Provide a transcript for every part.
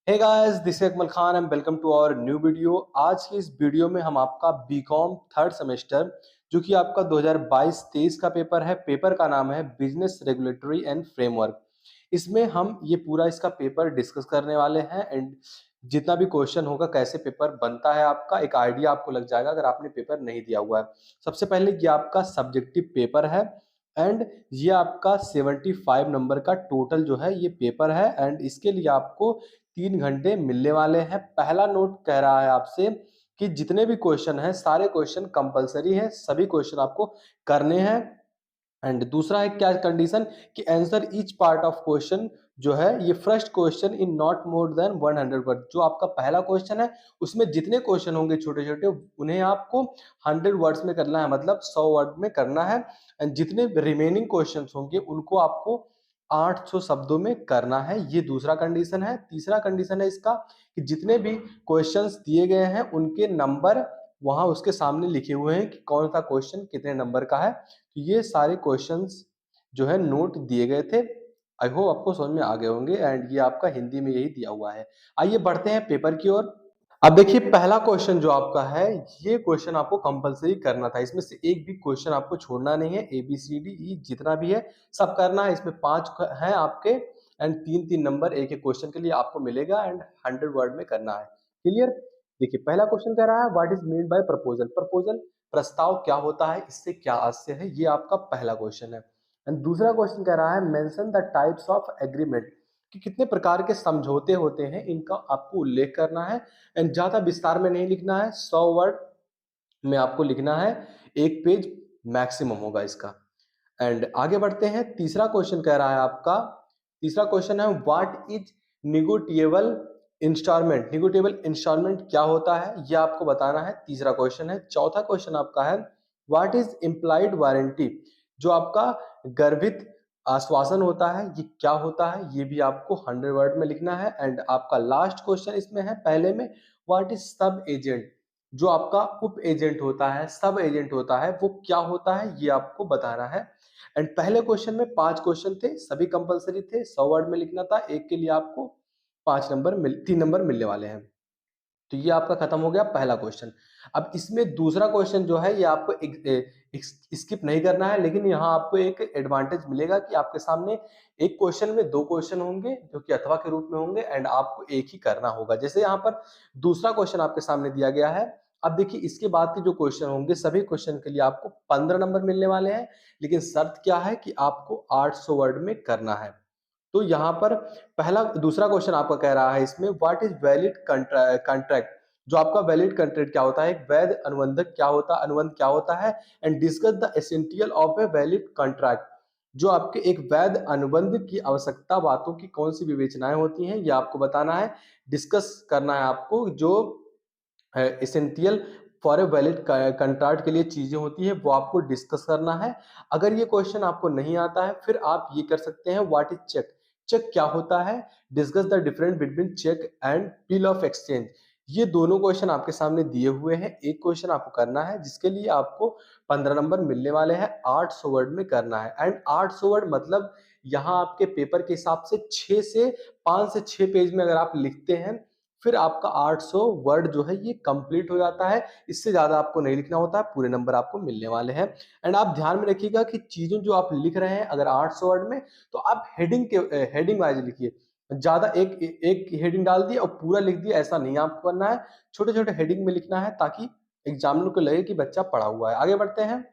Hey guys, this is Akmal Khan and welcome to our new video. आज की इस video में हम आपका बीकॉम थर्ड सेमेस्टर जो कि आपका 2022-23 का पेपर है। पेपर का नाम है बिजनेस रेगुलेटरी एंड फ्रेमवर्क। इसमें हम ये पूरा इसका पेपर डिस्कस करने वाले हैं एंड जितना भी क्वेश्चन होगा, कैसे पेपर बनता है, आपका एक आइडिया आपको लग जाएगा अगर आपने पेपर नहीं दिया हुआ है। सबसे पहले ये आपका सब्जेक्टिव पेपर है एंड ये आपका 75 नंबर का टोटल जो है ये पेपर है एंड इसके लिए आपको 3 घंटे मिलने वाले हैं। पहला नोट कह रहा है आपसे कि जितने भी क्वेश्चन हैं सारे क्वेश्चन कंपलसरी है, सभी क्वेश्चन आपको करने हैं। एंड दूसरा है क्या कंडीशन कि answer each part of question जो है ये first question in not more than 100 word. जो आपका पहला क्वेश्चन है उसमें जितने क्वेश्चन होंगे छोटे छोटे उन्हें आपको 100 वर्ड्स में करना है, मतलब 100 वर्ड में करना है। एंड जितने रिमेनिंग क्वेश्चन होंगे उनको आपको 800 शब्दों में करना है। ये दूसरा कंडीशन है। तीसरा कंडीशन है इसका कि जितने भी क्वेश्चंस दिए गए हैं उनके नंबर वहां उसके सामने लिखे हुए हैं कि कौन सा क्वेश्चन कितने नंबर का है। तो ये सारे क्वेश्चंस जो है नोट दिए गए थे। आई होप आपको समझ में आ गए होंगे एंड ये आपका हिंदी में यही दिया हुआ है। आइए बढ़ते हैं पेपर की ओर। अब देखिए पहला क्वेश्चन जो आपका है ये क्वेश्चन आपको कंपलसरी करना था। इसमें से एक भी क्वेश्चन आपको छोड़ना नहीं है। A B C D E जितना भी है सब करना है। इसमें 5 हैं आपके एंड 3-3 नंबर एक एक क्वेश्चन के लिए आपको मिलेगा एंड 100 वर्ड में करना है। क्लियर। देखिए पहला क्वेश्चन कह रहा है what is mean by proposal. Proposal प्रस्ताव क्या होता है, इससे क्या आशय है, ये आपका पहला क्वेश्चन है। एंड दूसरा क्वेश्चन कह रहा है mention the types of agreement कि कितने प्रकार के समझौते होते हैं, इनका आपको उल्लेख करना है। एंड ज्यादा विस्तार में नहीं लिखना है, 100 वर्ड में आपको लिखना है, एक पेज मैक्सिमम होगा इसका। एंड आगे बढ़ते हैं। तीसरा क्वेश्चन कह रहा है आपका, तीसरा क्वेश्चन है व्हाट इज निगोटिएबल इंस्टॉलमेंट। निगोटिएबल इंस्टॉलमेंट क्या होता है ये आपको बताना है, तीसरा क्वेश्चन है। चौथा क्वेश्चन आपका है व्हाट इज इम्प्लाइड वारंटी। जो आपका गर्भित आश्वासन होता है ये क्या होता है, ये भी आपको 100 वर्ड में लिखना है। एंड आपका लास्ट क्वेश्चन इसमें है पहले में व्हाट इज सब एजेंट। जो आपका उप एजेंट होता है, सब एजेंट होता है, वो क्या होता है ये आपको बताना है। एंड पहले क्वेश्चन में 5 क्वेश्चन थे, सभी कंपलसरी थे, 100 वर्ड में लिखना था। एक के लिए आपको 3 नंबर मिलने वाले हैं। तो ये आपका खत्म हो गया पहला क्वेश्चन। अब इसमें दूसरा क्वेश्चन जो है ये आपको स्किप नहीं करना है, लेकिन यहाँ आपको एक एडवांटेज मिलेगा कि आपके सामने एक क्वेश्चन में 2 क्वेश्चन होंगे जो कि अथवा के रूप में होंगे एंड आपको एक ही करना होगा। जैसे यहाँ पर दूसरा क्वेश्चन आपके सामने दिया गया है। अब देखिए इसके बाद के जो क्वेश्चन होंगे सभी क्वेश्चन के लिए आपको 15 नंबर मिलने वाले हैं, लेकिन शर्त क्या है कि आपको 800 वर्ड में करना है। तो यहाँ पर दूसरा क्वेश्चन आपका कह रहा है इसमें व्हाट इज वैलिड कॉन्ट्रैक्ट। जो आपका वैलिड कॉन्ट्रैक्ट क्या होता है, एक वैध अनुबंधक क्या होता है, अनुबंध क्या होता है। And discuss the essential of a valid contract. जो आपके एक वैध अनुबंध की आवश्यकता बातों की कौन सी विवेचनाएं होती हैं ये आपको बताना है, डिस्कस करना है आपको। जो essential for a valid contract के लिए चीजें होती है वो आपको डिस्कस करना है। अगर ये क्वेश्चन आपको नहीं आता है फिर आप ये कर सकते हैं व्हाट इज चेक। चेक क्या होता है, discuss the difference between cheque and bill of exchange. ये दोनों क्वेश्चन आपके सामने दिए हुए हैं, एक क्वेश्चन आपको करना है जिसके लिए आपको 15 नंबर मिलने वाले हैं। 800 वर्ड में करना है एंड 800 वर्ड मतलब यहाँ आपके पेपर के हिसाब से 5 से 6 पेज में अगर आप लिखते हैं फिर आपका 800 वर्ड जो है ये कंप्लीट हो जाता है। इससे ज्यादा आपको नहीं लिखना होता है, पूरे नंबर आपको मिलने वाले हैं। एंड आप ध्यान में रखिएगा कि चीजों जो आप लिख रहे हैं अगर 800 वर्ड में तो आप हेडिंग वाइज लिखिए। ज्यादा एक एक हेडिंग डाल दिया और पूरा लिख दिया ऐसा नहीं आपको करना है, छोटे छोटे हेडिंग में लिखना है ताकि एग्जामिनर को लगे कि बच्चा पढ़ा हुआ है। आगे बढ़ते हैं।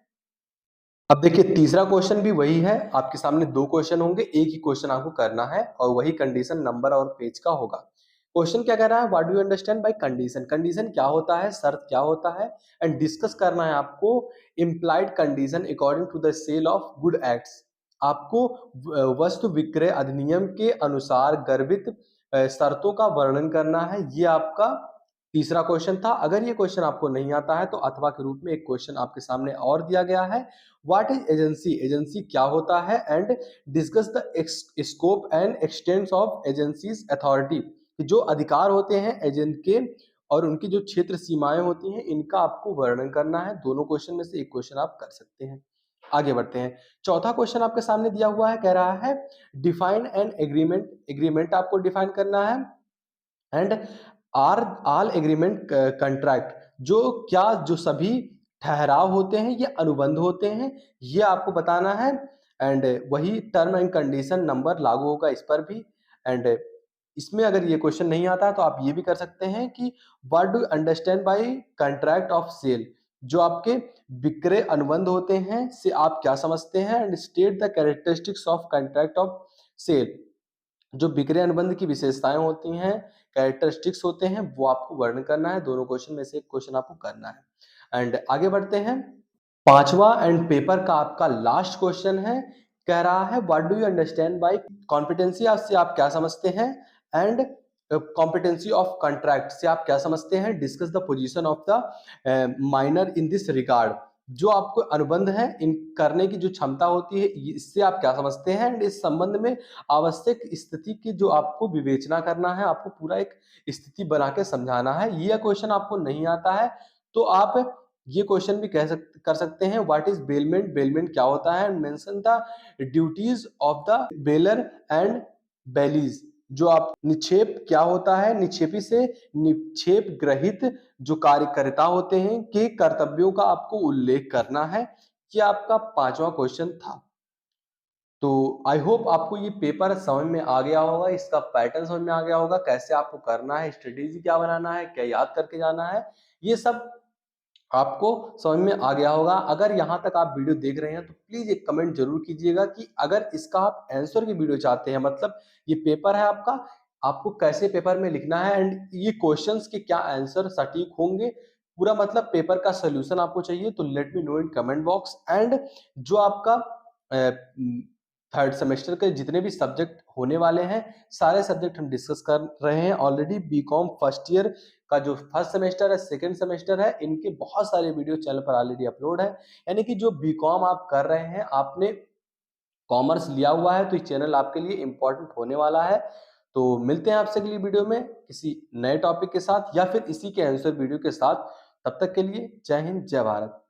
अब देखिए तीसरा क्वेश्चन भी वही है, आपके सामने 2 क्वेश्चन होंगे, एक ही क्वेश्चन आपको करना है और वही कंडीशन नंबर और पेज का होगा। क्वेश्चन क्या कह रहा है, what do you understand by condition. Condition क्या होता है, शर्त क्या होता है। एंड डिस्कस करना है आपको implied condition according to the sale of good acts. आपको वस्तु विक्रय अधिनियम के अनुसार गर्भित शर्तों का वर्णन करना है। ये आपका तीसरा क्वेश्चन था। अगर ये क्वेश्चन आपको नहीं आता है तो अथवा के रूप में एक क्वेश्चन आपके सामने और दिया गया है, व्हाट इज एजेंसी। एजेंसी क्या होता है and discuss the scope and extents of agency's authority. जो अधिकार होते हैं एजेंट के और उनकी जो क्षेत्र सीमाएं होती हैं इनका आपको वर्णन करना है। दोनों क्वेश्चन में से एक क्वेश्चन आप कर सकते हैं। आगे बढ़ते हैं। चौथा क्वेश्चन आपके सामने दिया हुआ है, कह रहा है डिफाइन एन एग्रीमेंट। एग्रीमेंट आपको डिफाइन करना है and are all agreement contract, जो सभी ठहराव होते हैं ये अनुबंध होते हैं, ये आपको बताना है। एंड वही टर्म एंड कंडीशन नंबर लागू होगा इस पर भी। एंड इसमें अगर ये क्वेश्चन नहीं आता तो आप ये भी कर सकते हैं कि what do understand by contract of sale, जो आपके विक्रय अनुबंध होते हैं से आप क्या समझते हैं। And state the characteristics of contract of sale, जो विक्रय अनुबंध की विशेषताएं होती हैं, कैरेक्टरिस्टिक्स होते हैं, वो आपको वर्णन करना है। दोनों क्वेश्चन में से एक क्वेश्चन आपको करना है। एंड आगे बढ़ते हैं। पांचवा एंड पेपर का आपका लास्ट क्वेश्चन है, कह रहा है what do you understand by competency से आप क्या समझते हैं। एंड कॉम्पिटेंसी ऑफ कॉन्ट्रैक्ट से आप क्या समझते हैं। Discuss the position of the minor in this regard, जो आपको अनुबंध है इन करने की जो क्षमता होती है, इससे आप क्या समझते हैं। एंड इस संबंध में आवश्यक स्थिति की जो आपको विवेचना करना है, आपको पूरा एक स्थिति बना के समझाना है। ये क्वेश्चन आपको नहीं आता है तो आप ये क्वेश्चन भी कर सकते हैं, व्हाट इज बेलमेंट, बेलमेंट क्या होता है। And mention the duties of the bailor and bailees, जो आप निक्षेप क्या होता है, निक्षेपी से निक्षेप ग्रहित जो कार्यकर्ता होते हैं के कर्तव्यों का आपको उल्लेख करना है। ये आपका पांचवा क्वेश्चन था। तो आई होप आपको ये पेपर समझ में आ गया होगा, इसका पैटर्न समझ में आ गया होगा, कैसे आपको करना है, स्ट्रेटेजी क्या बनाना है, क्या याद करके जाना है, ये सब आपको समझ में आ गया होगा। अगर यहाँ तक आप वीडियो देख रहे हैं तो प्लीज एक कमेंट जरूर कीजिएगा कि अगर इसका आप आंसर की वीडियो चाहते हैं, मतलब ये पेपर है आपका, आपको कैसे पेपर में लिखना है एंड ये क्वेश्चंस के क्या आंसर सटीक होंगे, पूरा मतलब पेपर का सोल्यूशन आपको चाहिए तो let me know in comment box. And जो आपका थर्ड सेमेस्टर के जितने भी सब्जेक्ट होने वाले हैं, सारे सब्जेक्ट हम डिस्कस कर रहे हैं ऑलरेडी। बीकॉम फर्स्ट ईयर का जो फर्स्ट सेमेस्टर है, सेकंड सेमेस्टर है, इनके बहुत सारे वीडियो चैनल पर ऑलरेडी अपलोड है। यानी कि जो बीकॉम आप कर रहे हैं, आपने कॉमर्स लिया हुआ है, तो ये चैनल आपके लिए इंपॉर्टेंट होने वाला है। तो मिलते हैं आपसे अगली वीडियो में किसी नए टॉपिक के साथ या फिर इसी के आंसर वीडियो के साथ। तब तक के लिए जय हिंद, जय भारत।